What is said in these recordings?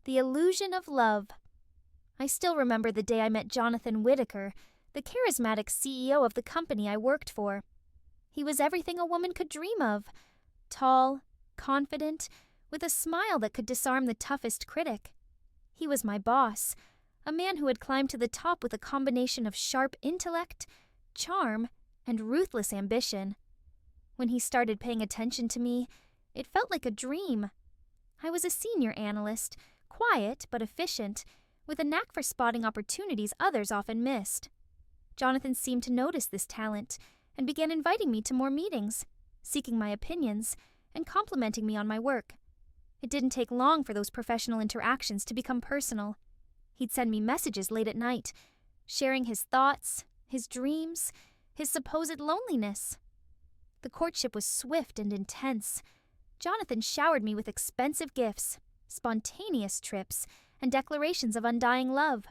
The illusion of love. I still remember the day I met Jonathan Whitaker, the charismatic CEO of the company I worked for. He was everything a woman could dream of. Tall, confident, with a smile that could disarm the toughest critic. He was my boss, a man who had climbed to the top with a combination of sharp intellect, charm, and ruthless ambition. When he started paying attention to me, it felt like a dream. I was a senior analyst, quiet but efficient, with a knack for spotting opportunities others often missed. Jonathan seemed to notice this talent and began inviting me to more meetings, seeking my opinions, and complimenting me on my work. It didn't take long for those professional interactions to become personal. He'd send me messages late at night, sharing his thoughts, his dreams, his supposed loneliness. The courtship was swift and intense. Jonathan showered me with expensive gifts, spontaneous trips, and declarations of undying love.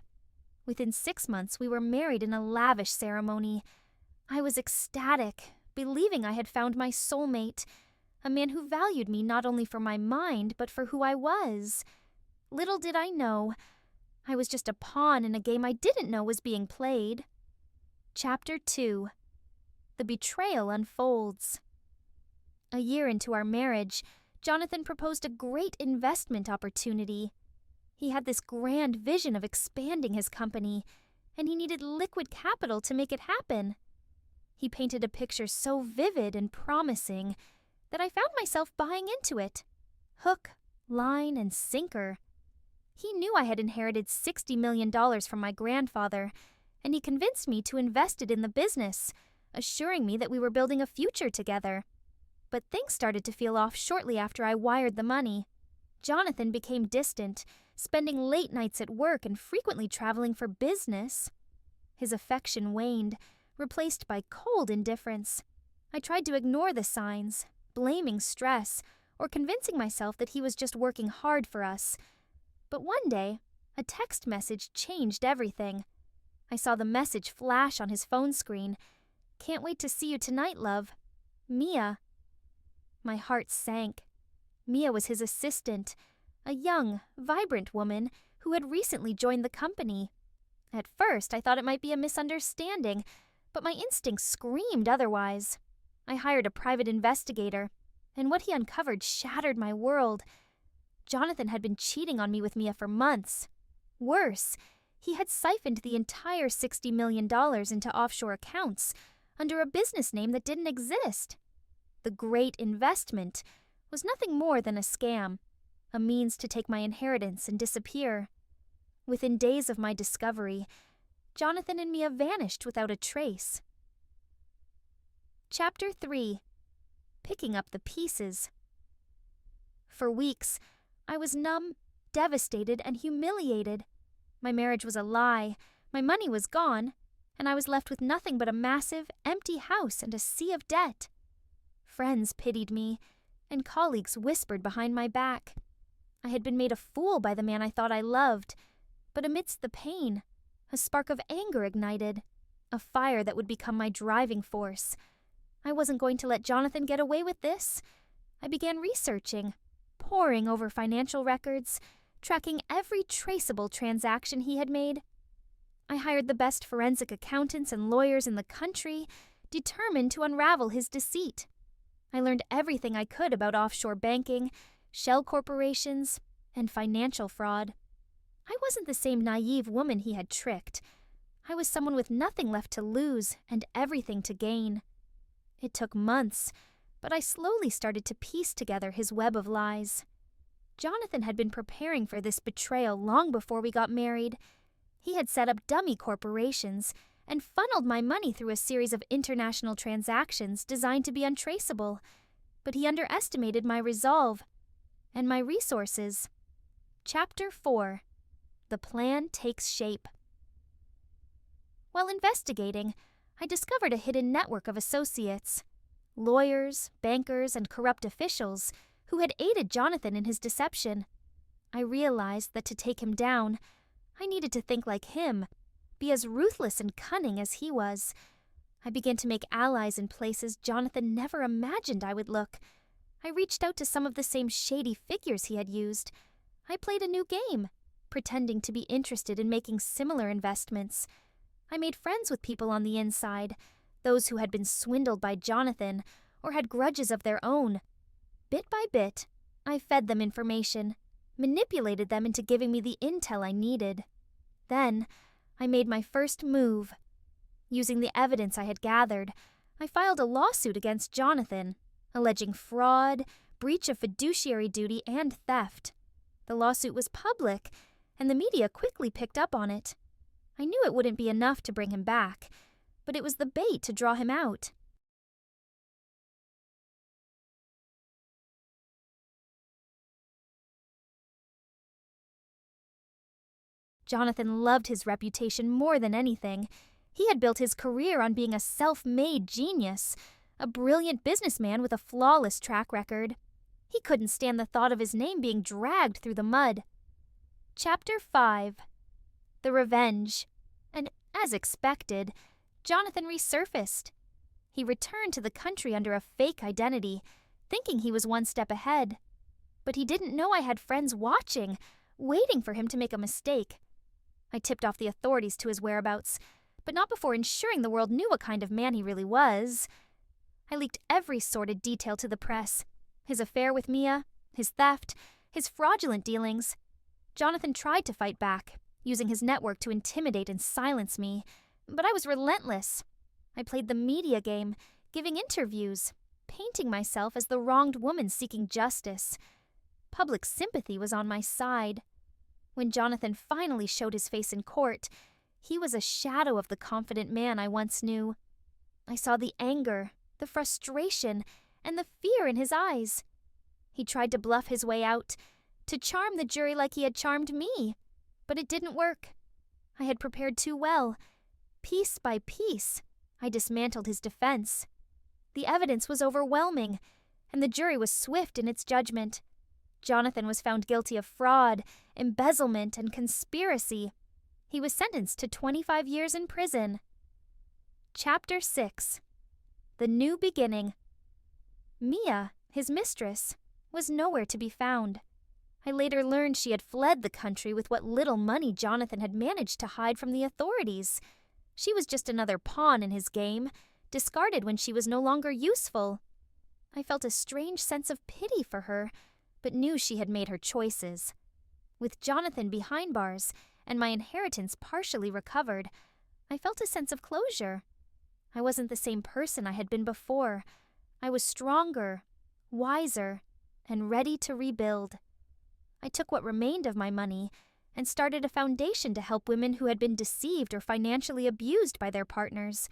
Within 6 months, we were married in a lavish ceremony. I was ecstatic, believing I had found my soulmate, a man who valued me not only for my mind, but for who I was. Little did I know, I was just a pawn in a game I didn't know was being played. Chapter 2. The betrayal unfolds. A year into our marriage, Jonathan proposed a great investment opportunity. He had this grand vision of expanding his company, and he needed liquid capital to make it happen. He painted a picture so vivid and promising that I found myself buying into it. Hook, line, and sinker. He knew I had inherited $60 million from my grandfather, and he convinced me to invest it in the business, assuring me that we were building a future together. But things started to feel off shortly after I wired the money. Jonathan became distant, spending late nights at work and frequently traveling for business. His affection waned, replaced by cold indifference. I tried to ignore the signs, blaming stress, or convincing myself that he was just working hard for us. But one day, a text message changed everything. I saw the message flash on his phone screen. "Can't wait to see you tonight, love. Mia." My heart sank. Mia was his assistant, a young, vibrant woman who had recently joined the company. At first, I thought it might be a misunderstanding, but my instincts screamed otherwise. I hired a private investigator, and what he uncovered shattered my world. Jonathan had been cheating on me with Mia for months. Worse, he had siphoned the entire $60 million into offshore accounts under a business name that didn't exist. The great investment was nothing more than a scam, a means to take my inheritance and disappear. Within days of my discovery, Jonathan and Mia vanished without a trace. Chapter 3. Picking up the pieces. For weeks, I was numb, devastated, and humiliated. My marriage was a lie, my money was gone, and I was left with nothing but a massive, empty house and a sea of debt. Friends pitied me, and colleagues whispered behind my back. I had been made a fool by the man I thought I loved, but amidst the pain, a spark of anger ignited, a fire that would become my driving force. I wasn't going to let Jonathan get away with this. I began researching, poring over financial records, tracking every traceable transaction he had made. I hired the best forensic accountants and lawyers in the country, determined to unravel his deceit. I learned everything I could about offshore banking, shell corporations, and financial fraud. I wasn't the same naive woman he had tricked. I was someone with nothing left to lose and everything to gain. It took months, but I slowly started to piece together his web of lies. Jonathan had been preparing for this betrayal long before we got married. He had set up dummy corporations and funneled my money through a series of international transactions designed to be untraceable. But he underestimated my resolve and my resources. Chapter 4. The plan takes shape. While investigating, I discovered a hidden network of associates, lawyers, bankers, and corrupt officials who had aided Jonathan in his deception. I realized that to take him down, I needed to think like him, be as ruthless and cunning as he was. I began to make allies in places Jonathan never imagined I would look. I reached out to some of the same shady figures he had used. I played a new game, pretending to be interested in making similar investments. I made friends with people on the inside, those who had been swindled by Jonathan or had grudges of their own. Bit by bit, I fed them information, manipulated them into giving me the intel I needed. Then, I made my first move. Using the evidence I had gathered, I filed a lawsuit against Jonathan, alleging fraud, breach of fiduciary duty, and theft. The lawsuit was public, and the media quickly picked up on it. I knew it wouldn't be enough to bring him back, but it was the bait to draw him out. Jonathan loved his reputation more than anything. He had built his career on being a self-made genius, a brilliant businessman with a flawless track record. He couldn't stand the thought of his name being dragged through the mud. Chapter 5. The Revenge. And as expected, Jonathan resurfaced. He returned to the country under a fake identity, thinking he was one step ahead. But he didn't know I had friends watching, waiting for him to make a mistake. I tipped off the authorities to his whereabouts, but not before ensuring the world knew what kind of man he really was. I leaked every sordid detail to the press. His affair with Mia, his theft, his fraudulent dealings. Jonathan tried to fight back, using his network to intimidate and silence me, but I was relentless. I played the media game, giving interviews, painting myself as the wronged woman seeking justice. Public sympathy was on my side. When Jonathan finally showed his face in court, he was a shadow of the confident man I once knew. I saw the anger, the frustration, and the fear in his eyes. He tried to bluff his way out, to charm the jury like he had charmed me, but it didn't work. I had prepared too well. Piece by piece, I dismantled his defense. The evidence was overwhelming, and the jury was swift in its judgment. Jonathan was found guilty of fraud, embezzlement, and conspiracy. He was sentenced to 25 years in prison. Chapter 6. The New Beginning. Mia, his mistress, was nowhere to be found. I later learned she had fled the country with what little money Jonathan had managed to hide from the authorities. She was just another pawn in his game, discarded when she was no longer useful. I felt a strange sense of pity for her, but knew she had made her choices. With Jonathan behind bars and my inheritance partially recovered, I felt a sense of closure. I wasn't the same person I had been before. I was stronger, wiser, and ready to rebuild. I took what remained of my money and started a foundation to help women who had been deceived or financially abused by their partners.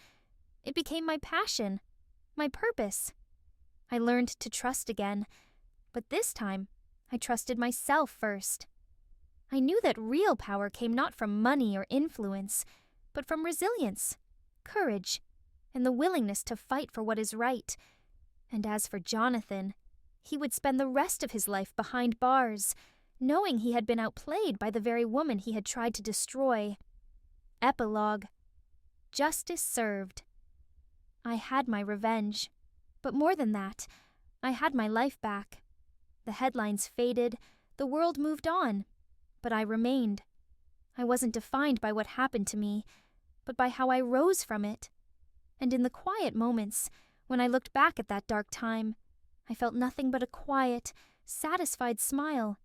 It became my passion, my purpose. I learned to trust again, but this time I trusted myself first. I knew that real power came not from money or influence, but from resilience, courage, and the willingness to fight for what is right. And as for Jonathan, he would spend the rest of his life behind bars, knowing he had been outplayed by the very woman he had tried to destroy. Epilogue. Justice served. I had my revenge. But more than that, I had my life back. The headlines faded, the world moved on, but I remained. I wasn't defined by what happened to me, but by how I rose from it. And in the quiet moments, when I looked back at that dark time, I felt nothing but a quiet, satisfied smile